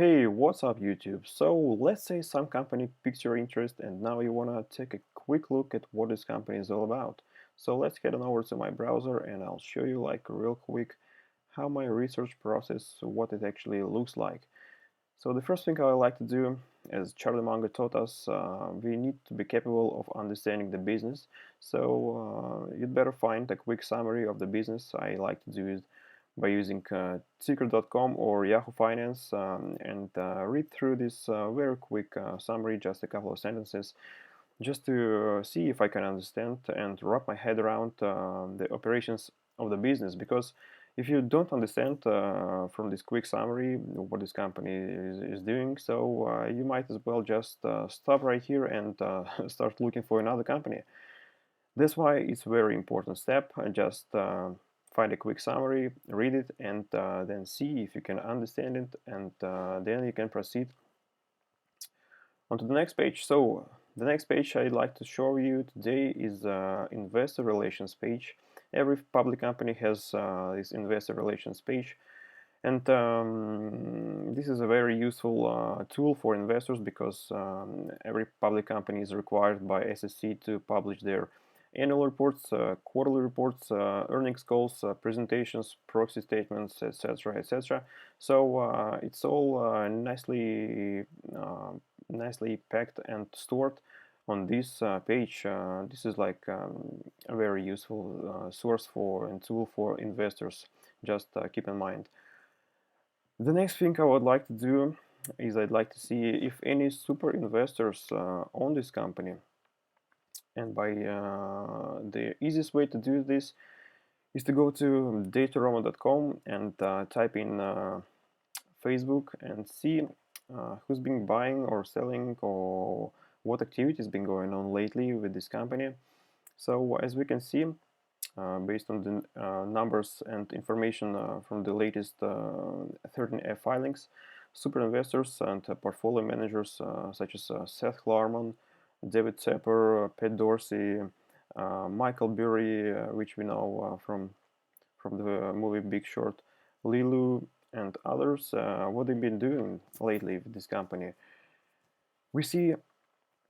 Hey, what's up YouTube? So let's say some company piques your interest and now you wanna take a quick look at what this company is all about. So let's head on over to my browser and I'll show you like real quick how my research process, what it actually looks like. So the first thing I like to do, as Charlie Munger taught us, we need to be capable of understanding the business. So you'd better find a quick summary of the business. I like to do it by using Seeker.com or Yahoo Finance and read through this very quick summary, just a couple of sentences, just to see if I can understand and wrap my head around the operations of the business. Because if you don't understand from this quick summary what this company is doing, so you might as well just stop right here and start looking for another company. That's why it's a very important step. Just find a quick summary, read it, and then see if you can understand it, and then you can proceed on to the next page. So the next page I'd like to show you today is investor relations page. Every public company has this investor relations page, and this is a very useful tool for investors because every public company is required by SEC to publish their annual reports, quarterly reports, earnings calls, presentations, proxy statements, etc., etc. So it's all nicely packed and stored on this page. This is like a very useful source for and tool for investors. Just keep in mind. The next thing I would like to do is I'd like to see if any super investors own this company. And by the easiest way to do this is to go to dataroma.com and type in Facebook and see who's been buying or selling or what activity has been going on lately with this company. So as we can see, based on the numbers and information from the latest 13F filings, super investors and portfolio managers such as Seth Klarman, David Tepper, Pat Dorsey, Michael Burry, which we know from the movie Big Short, Lilu, and others, what they've been doing lately with this company. We see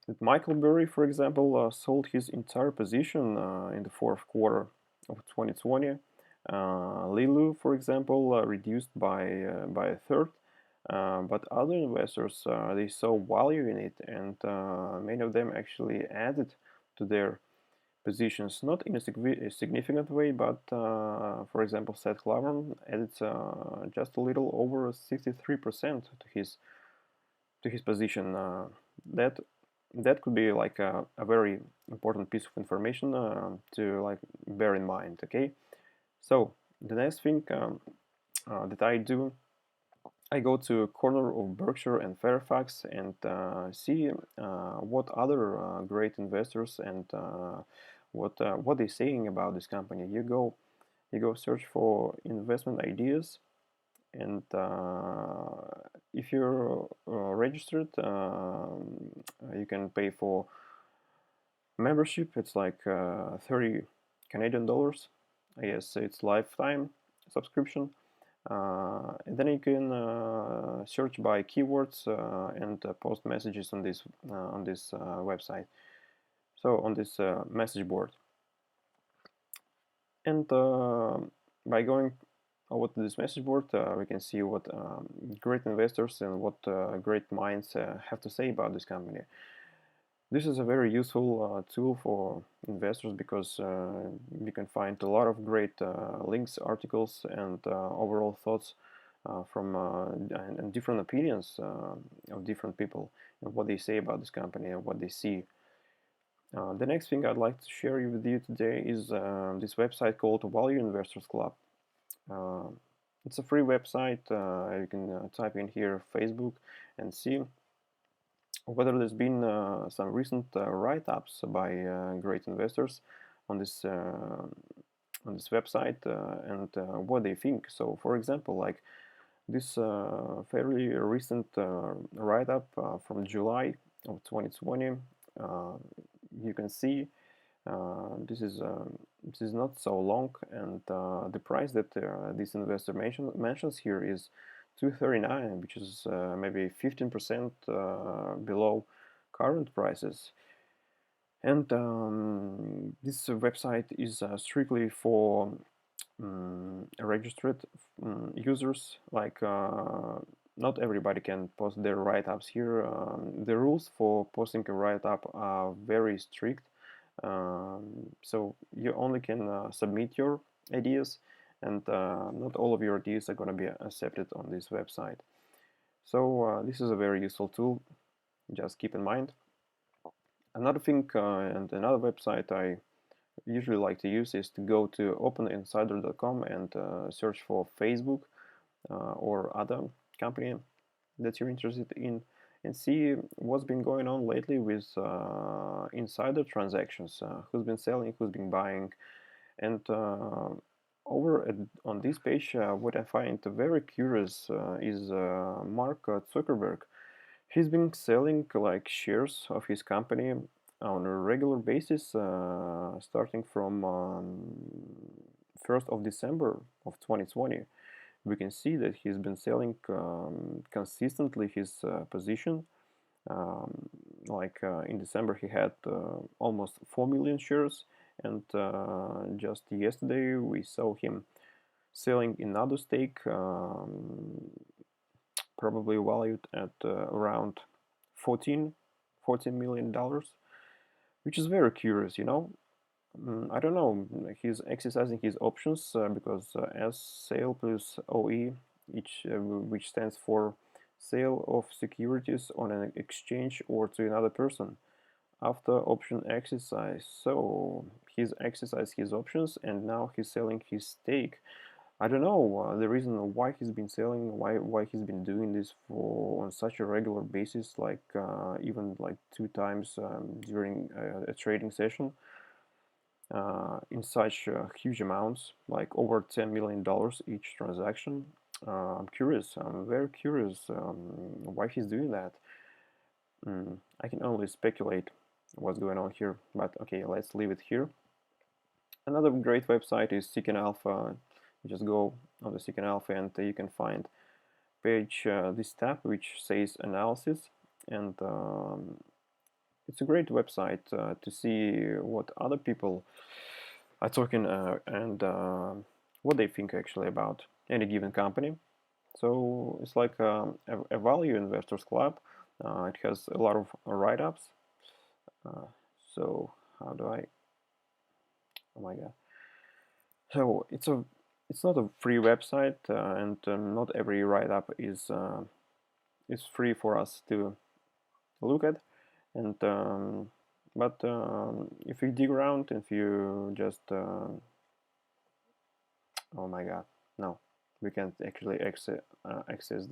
that Michael Burry, for example, sold his entire position in the fourth quarter of 2020. Lilu, for example, reduced by a third. But other investors, they saw value in it, and many of them actually added to their positions, not in a significant way, but for example, Seth Klarman added just a little over 63% to his position. That that could be like a very important piece of information to like bear in mind. Okay, so the next thing that I do, I go to corner of Berkshire and Fairfax and see what other great investors and what they're saying about this company. You go search for investment ideas, and if you're registered, you can pay for membership. It's like 30 Canadian dollars. I guess it's lifetime subscription. And then you can search by keywords and post messages on this website. So on this message board, and by going over to this message board, we can see what great investors and what great minds have to say about this company. This is a very useful tool for investors because you can find a lot of great links, articles, and overall thoughts from and different opinions of different people and what they say about this company and what they see. The next thing I'd like to share with you today is this website called Value Investors Club. Uh, it's a free website. You can type in here Facebook and see whether there's been some recent write-ups by great investors on this website and what they think. So, for example, like this fairly recent write-up from July of 2020, you can see this is not so long, and the price that this investor mentions here is $2.39, which is maybe 15% below current prices. And this website is strictly for registered users. Like not everybody can post their write-ups here. The rules for posting a write-up are very strict. So you only can submit your ideas, and not all of your ideas are going to be accepted on this website. So this is a very useful tool. Just keep in mind. Another thing and another website I usually like to use is to go to openinsider.com and search for Facebook or other company that you're interested in, and see what's been going on lately with insider transactions, who's been selling, who's been buying. And on this page, what I find very curious is Mark Zuckerberg. He's been selling like shares of his company on a regular basis, starting from 1st of December of 2020. We can see that he's been selling consistently his position. In December, he had almost 4 million shares, and just yesterday we saw him selling another stake, probably valued at around 14 million dollars, which is very curious, you know. I don't know, he's exercising his options because S sale plus OE, which stands for sale of securities on an exchange or to another person after option exercise. So he's exercised his options and now he's selling his stake. I don't know the reason why he's been selling, why he's been doing this for on such a regular basis, like even like 2 times during a trading session, in such huge amounts, like over $10 million each transaction. I'm curious. I'm very curious why he's doing that. I can only speculate what's going on here, but okay, let's leave it here. Another great website is Seeking Alpha. You just go on the Seeking Alpha and you can find page this tab which says analysis, and it's a great website to see what other people are talking and what they think actually about any given company. So it's like a value investors club. It has a lot of write-ups. So how do I? Oh my god! So it's not a free website, and not every write-up is free for us to look at. And but if you dig around, if you just oh my god, no, we can't actually access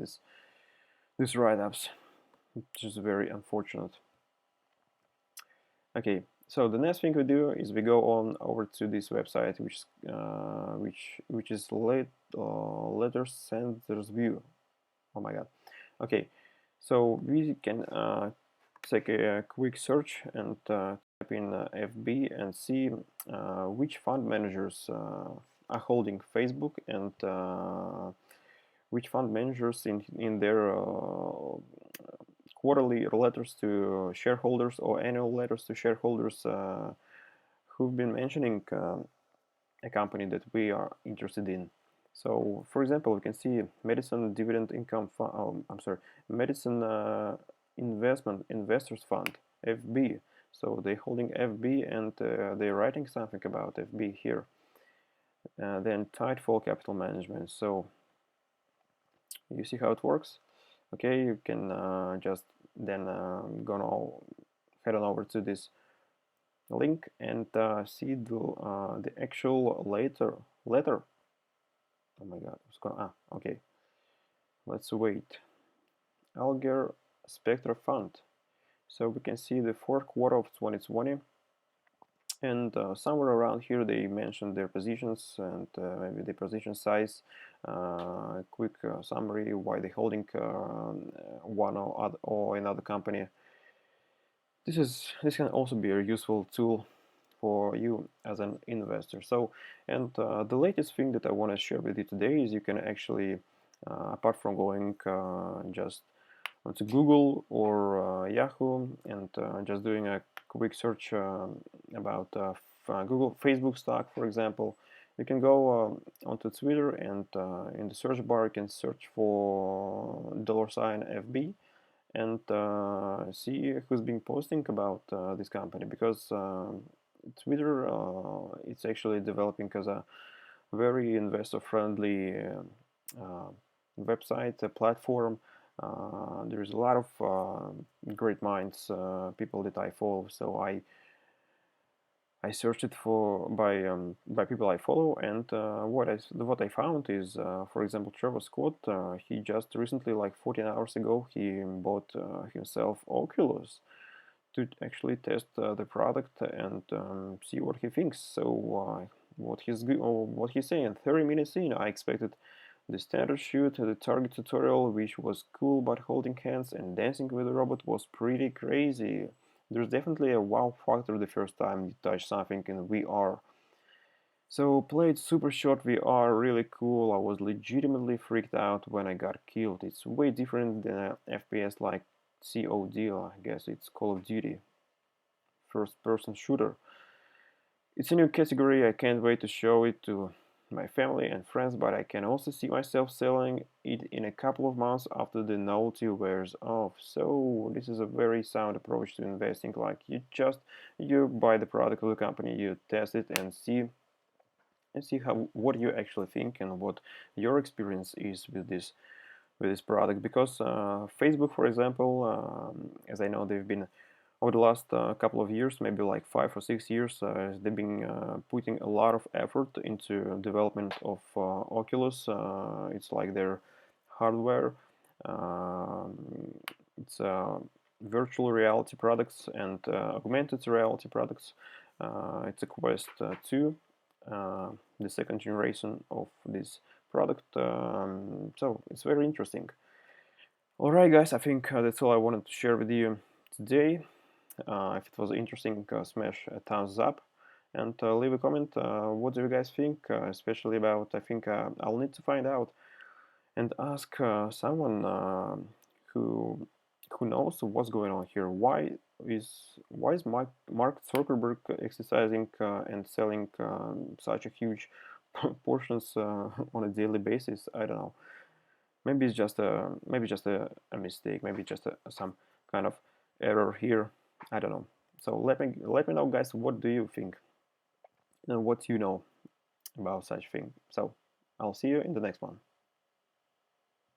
this write-ups, which is very unfortunate. Okay, so the next thing we do is we go on over to this website, which is Letter Senders View. Oh my god. Okay, so we can take a quick search and type in FB and see which fund managers are holding Facebook, and which fund managers in their quarterly letters to shareholders or annual letters to shareholders who've been mentioning a company that we are interested in. So, for example, we can see Madison Dividend Income Fund. Madison Investment Investors Fund (FB). So they're holding FB, and they're writing something about FB here. Then Tidefall Capital Management. So you see how it works. Okay, you can just then head on over to this link and see the actual letter. Oh my god, what's going on? Okay, let's wait. Alger Spectra Fund. So we can see the fourth quarter of 2020, and somewhere around here they mentioned their positions and maybe the position size, quick summary why they're holding one or another company. This can also be a useful tool for you as an investor. So, and the latest thing that I want to share with you today is you can actually apart from going just onto Google or Yahoo and just doing a quick search about Google Facebook stock, for example. You can go onto Twitter and in the search bar you can search for $FB and see who's been posting about this company, because Twitter it's actually developing as a very investor friendly uh, website, a platform. There's a lot of great minds, people that I follow. So I searched it for by people I follow, and what I found is, for example, Trevor Scott. He just recently, like 14 hours ago, he bought himself Oculus to actually test the product and see what he thinks. So what he's saying. 30 minutes in, I expected the standard shoot, the target tutorial, which was cool, but holding hands and dancing with the robot was pretty crazy. There's definitely a wow factor the first time you touch something in VR. So played Super Shot VR, really cool. I was legitimately freaked out when I got killed. It's way different than a FPS like COD, I guess it's Call of Duty, first person shooter. It's a new category, I can't wait to show it to my family and friends, but I can also see myself selling it in a couple of months after the novelty wears off. So this is a very sound approach to investing. Like you buy the product of the company, you test it and see how what you actually think and what your experience is with this product. Because Facebook, for example, as I know, they've been over the last couple of years, maybe like 5 or 6 years, they've been putting a lot of effort into development of Oculus. It's like their hardware. Um, it's virtual reality products and augmented reality products. It's a Quest 2, the second generation of this product. So it's very interesting. Alright, guys, I think that's all I wanted to share with you today. If it was interesting, smash a thumbs up and leave a comment. What do you guys think, especially about, I think I'll need to find out and ask someone who who knows what's going on here. Why is Mark Zuckerberg exercising and selling such a huge portions on a daily basis? I don't know. Maybe just a mistake. Maybe just some kind of error here. I don't know. So let me know, guys. What do you think and what you know about such thing? So I'll see you in the next one.